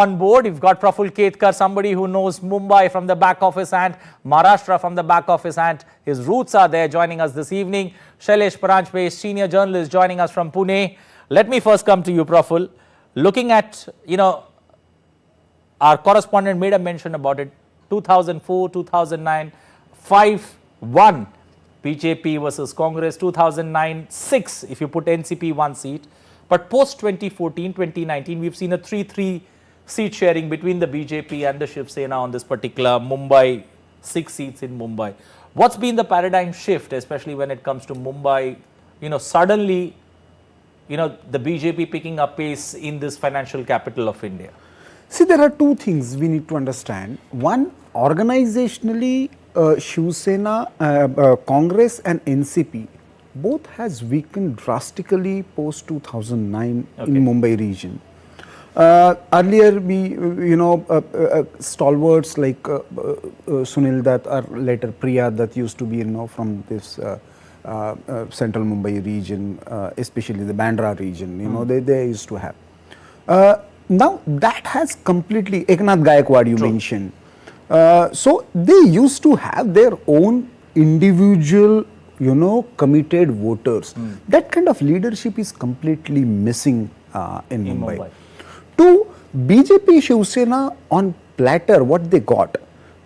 On board, you've got Praful Ketkar, somebody who knows Mumbai from the back of his hand, Maharashtra from the back of his hand. His roots are there, joining us this evening. Shailesh Paranjpe, senior journalist, joining us from Pune. Let me first come to you, Praful. Looking at, our correspondent made a mention about it. 2004, 2009, 5-1 BJP versus Congress. 2009, 6 if you put NCP one seat. But post 2014, 2019, we've seen a 3-3 seat sharing between the BJP and the Shiv Sena on this particular Mumbai, 6 seats in Mumbai. What's been the paradigm shift, especially when it comes to Mumbai? Suddenly, the BJP picking up pace in this financial capital of India. See, there are two things we need to understand. One, organizationally, Shiv Sena, Congress and NCP both has weakened drastically post 2009 in Mumbai region. Earlier, stalwarts like Sunil Dutt or later Priya that used to be from this central Mumbai region, especially the Bandra region. They used to have. Now that has completely, Eknath Gaikwad you mentioned. So they used to have their own individual, committed voters. That kind of leadership is completely missing in Mumbai. Two, BJP Shiv Sena on platter, what they got.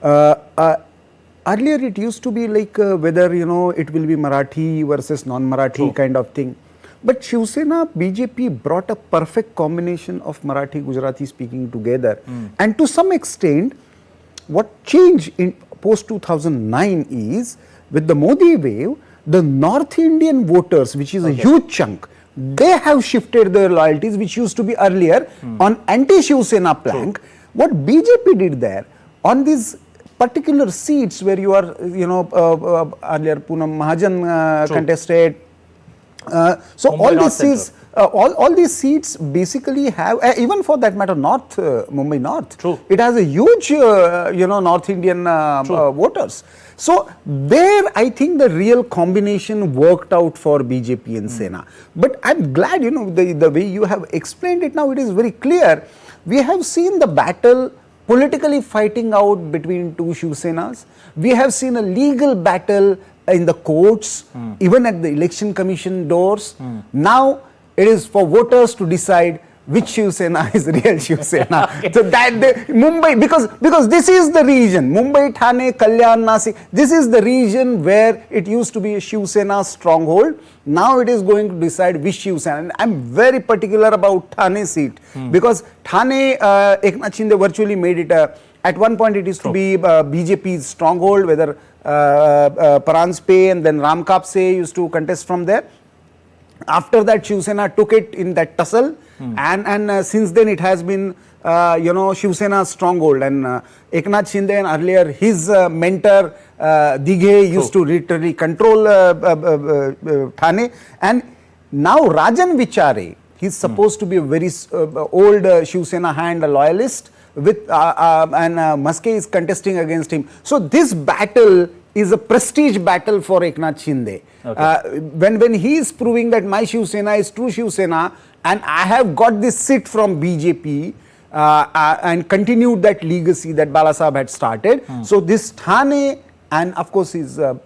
Earlier it used to be like whether, it will be Marathi versus non-Marathi kind of thing. But Shiv Sena, BJP brought a perfect combination of Marathi, Gujarati speaking together. And to some extent, what changed in post 2009 is, with the Modi wave, the North Indian voters, which is a huge chunk, they have shifted their loyalties, which used to be earlier on anti-Shiv Sena plank. What BJP did there, on these particular seats where you are, earlier Poonam Mahajan contested. So Mumbai all these seats basically have, even for that matter, Mumbai North. It has a huge, North Indian voters. So there, I think the real combination worked out for BJP and Sena. But I'm glad, the way you have explained it now, it is very clear. We have seen the battle politically fighting out between two Shiv Senas. We have seen a legal battle in the courts, even at the election commission doors. Now it is for voters to decide which Shiv Sena is real Shiv Sena. So that Mumbai, because this is the region, Mumbai, Thane, Kalyan, Nasik, this is the region where it used to be a Shiv Sena stronghold. Now it is going to decide which Shiv Sena. And I'm very particular about Thane seat, because Thane, Eknath Shinde virtually made it at one point it used to be BJP's stronghold, whether Paranjpe and then Ram Kapse used to contest from there. After that, Shiv Sena took it in that tussle, and since then it has been, Shiv Sena's stronghold. And Eknath Shinde and earlier his mentor Dighe used to literally control Thane. And now Rajan Vichare, he's supposed to be a very old Shiv Sena hand, a loyalist, with and Maske is contesting against him. So this battle is a prestige battle for Eknath Shinde. When he is proving that my Shiv Sena is true Shiv Sena, and I have got this seat from BJP and continued that legacy that Balasaheb had started. So this Thane and of course his Kalyan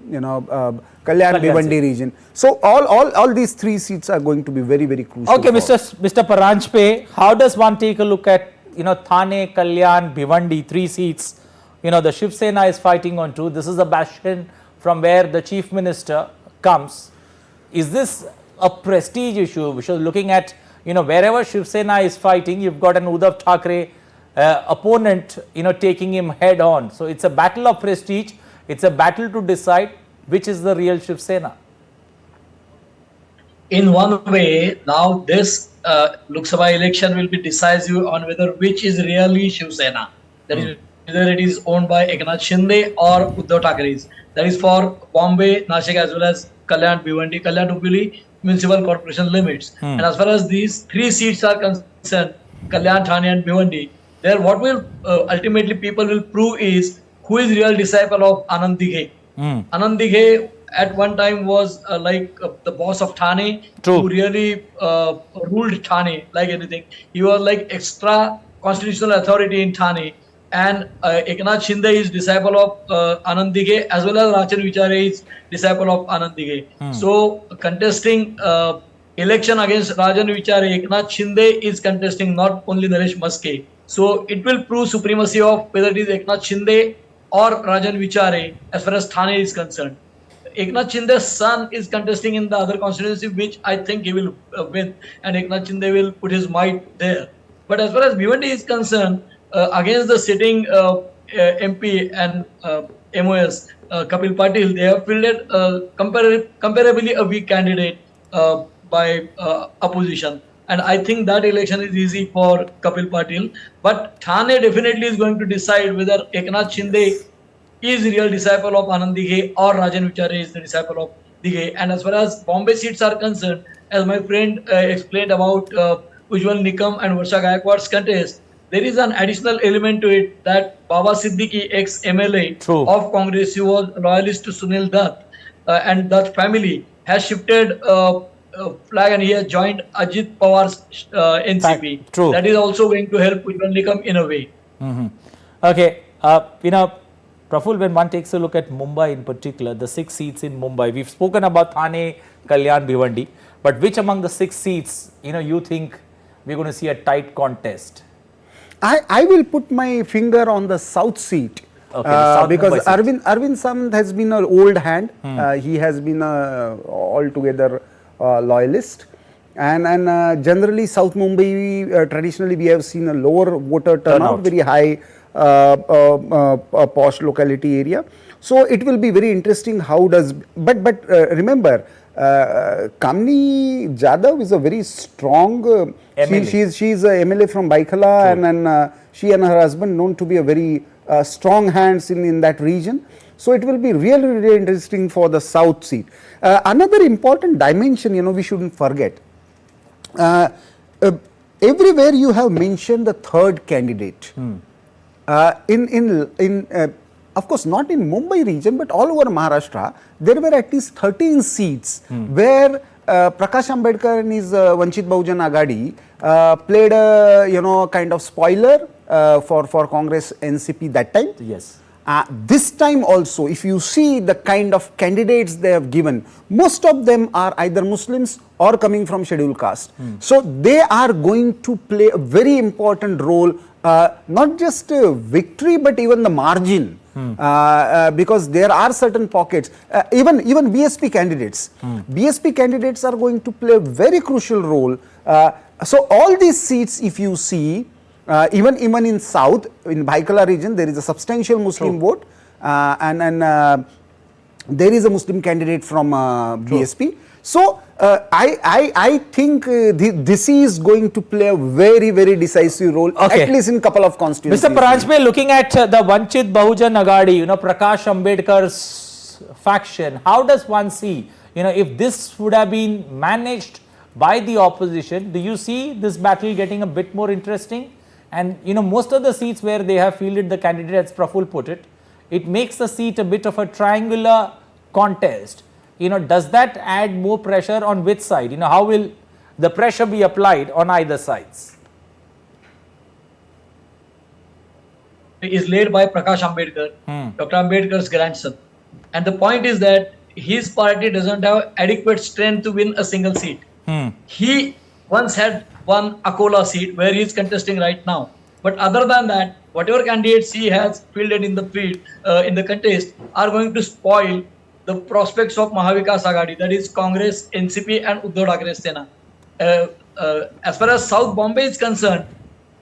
Bhiwandi region. So all these three seats are going to be very, very crucial. Okay, Mr. Paranjpe, how does one take a look at Thane, Kalyan, Bhiwandi, 3 seats? The Shiv Sena is fighting on 2. This is a bastion from where the chief minister comes. Is this a prestige issue? We should looking at, wherever Shiv Sena is fighting, you've got an Uddhav Thackeray opponent, taking him head on. So it's a battle of prestige. It's a battle to decide which is the real Shiv Sena. In one way, now this Lok Sabha election will be decisive on whether which is really Shiv Sena. That is, whether it is owned by Eknath Shinde or Uddhav Thackeray's. That is for Bombay, Nashik as well as Kalyan, Bhiwandi, Kalyan Hubli municipal corporation limits. And as far as these 3 seats are concerned, Kalyan, Thane and Bhiwandi, there what will ultimately people will prove is who is real disciple of Anand Dighe. Anand Dighe at one time was the boss of Thane, who really ruled Thane like anything. He was like extra constitutional authority in Thane, and Eknath Shinde is disciple of Anand Dige, as well as Rachan Vichare is disciple of Anand Dige. So contesting election against Rajan Vichare, Eknath Shinde is contesting, not only Naresh Maske. So it will prove supremacy of whether it is Eknath Shinde or Rajan Vichare as far as Thane is concerned. Eknath Shinde's son is contesting in the other constituency, which I think he will win, and Eknath Shinde will put his might there. But as far as Bhiwandi is concerned, against the sitting MP and MOS, Kapil Patil, they have fielded comparably a weak candidate by opposition. And I think that election is easy for Kapil Patil. But Thane definitely is going to decide whether Eknath Shinde is real disciple of Anand Dige or Rajan Vichare is the disciple of Dige. And as far as Bombay seats are concerned, as my friend explained about Ujjwal Nikam and Varsha Gaikwad's contest, there is an additional element to it that Baba Siddiqui, ex-MLA of Congress, who was loyalist to Sunil Dutt and Dutt family, has shifted flag and he has joined Ajit Pawar's NCP. True. That is also going to help Ujjwal Nikam in a way. Okay, Praful, when one takes a look at Mumbai in particular, the 6 seats in Mumbai, we've spoken about Thane, Kalyan, Bhiwandi, but which among the 6 seats, you think we're going to see a tight contest? I will put my finger on the south seat. Okay, because Arvind Samant has been an old hand. He has been altogether loyalist. And generally South Mumbai, traditionally we have seen a lower voter turnout, very high posh locality area. So it will be very interesting how does, but remember, Kamini Jadhav is a very strong, she's a MLA from Baikala, and she and her husband known to be a very strong hands in that region. So it will be really, really interesting for the south seat. Another important dimension, we shouldn't forget. Everywhere you have mentioned the third candidate. Of course, not in Mumbai region, but all over Maharashtra, there were at least 13 seats where Prakash Ambedkar and his Vanchit Bahujan Agadi played a kind of spoiler for Congress NCP that time. Yes. This time also, if you see the kind of candidates they have given, most of them are either Muslims or coming from scheduled caste. So they are going to play a very important role, not just victory, but even the margin. Because there are certain pockets, even BSP candidates. BSP candidates are going to play a very crucial role. So all these seats, if you see, even in south, in Baikala region, there is a substantial Muslim vote, and there is a Muslim candidate from BSP. So I think this is going to play a very, very decisive role, at least in couple of constituencies. Mr. Paranjpe, looking at the Vanchit Bahujan Agadi, Prakash Ambedkar's faction, how does one see, if this would have been managed by the opposition, do you see this battle getting a bit more interesting? And most of the seats where they have fielded the candidates, Praful put it, it makes the seat a bit of a triangular contest. Does that add more pressure on which side? How will the pressure be applied on either sides? It is led by Prakash Ambedkar, Dr. Ambedkar's grandson. And the point is that his party doesn't have adequate strength to win a single seat. He once had one Akola seat where he is contesting right now. But other than that, whatever candidates he has fielded in the field, in the contest, are going to spoil the prospects of Mahavikas Agadi, that is Congress, NCP and Uddhav Thackeray Sena. As far as South Bombay is concerned,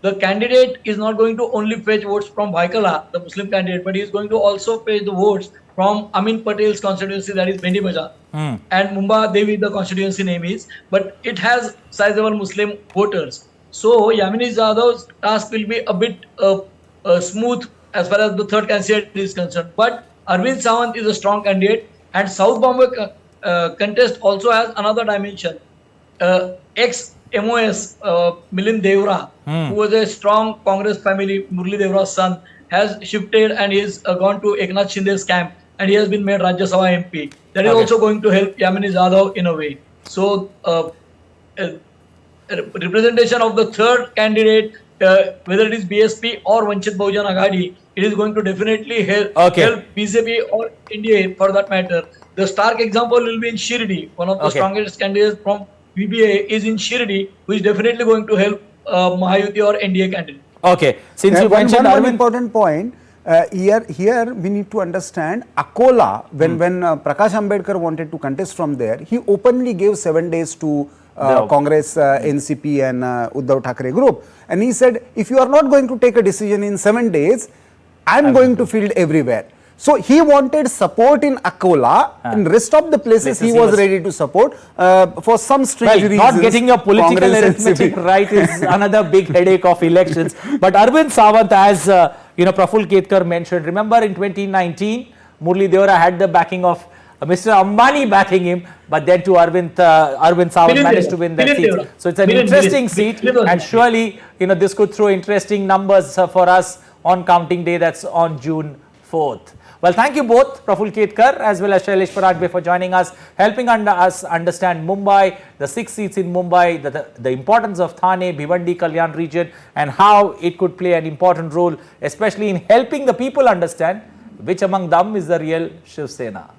the candidate is not going to only fetch votes from Bhaikala, the Muslim candidate, but he is going to also fetch the votes from Amin Patel's constituency, that is Mendi Bazaar, and Mumbai Devi, the constituency name is, but it has sizable Muslim voters. So Yamini Jadhav's task will be a bit smooth as far as the third candidate is concerned. But Arvind Samant is a strong candidate, and South Bombay contest also has another dimension. Ex-MOS Milind Devra, who was a strong Congress family, Murli Devra's son, has shifted and he has gone to Eknath Shinde's camp, and he has been made Rajya Sabha MP. That is also going to help Yamini Jadhav in a way. So representation of the third candidate whether it is BSP or Vanchit Bahujan Aghadi, it is going to definitely help BJP or India for that matter. The stark example will be in Shirdi. One of the strongest candidates from VBA is in Shirdi, who is definitely going to help Mahayuti or NDA candidate. Okay, since you mentioned one important point. Here we need to understand Akola, when Prakash Ambedkar wanted to contest from there, he openly gave 7 days to Congress, NCP and Uddhav Thackeray group, and he said, if you are not going to take a decision in 7 days, I am going to field everywhere. So he wanted support in Akola, in rest of the places he was ready to support for some strange reasons. Not getting your political arithmetic right is another big headache of elections. But Arvind Sawant, as Praful Ketkar mentioned, remember in 2019, Murli Deora had the backing of Mr. Ambani backing him, but then to Arvind Sawant managed to win that seat. So it's an interesting seat, and surely this could throw interesting numbers for us on counting day, that's on June 4th. Well, thank you both, Praful Ketkar as well as Shailesh Paragbe, for joining us, helping us understand Mumbai, the 6 seats in Mumbai, the importance of Thane, Bhiwandi, Kalyan region, and how it could play an important role, especially in helping the people understand which among them is the real Shiv Sena.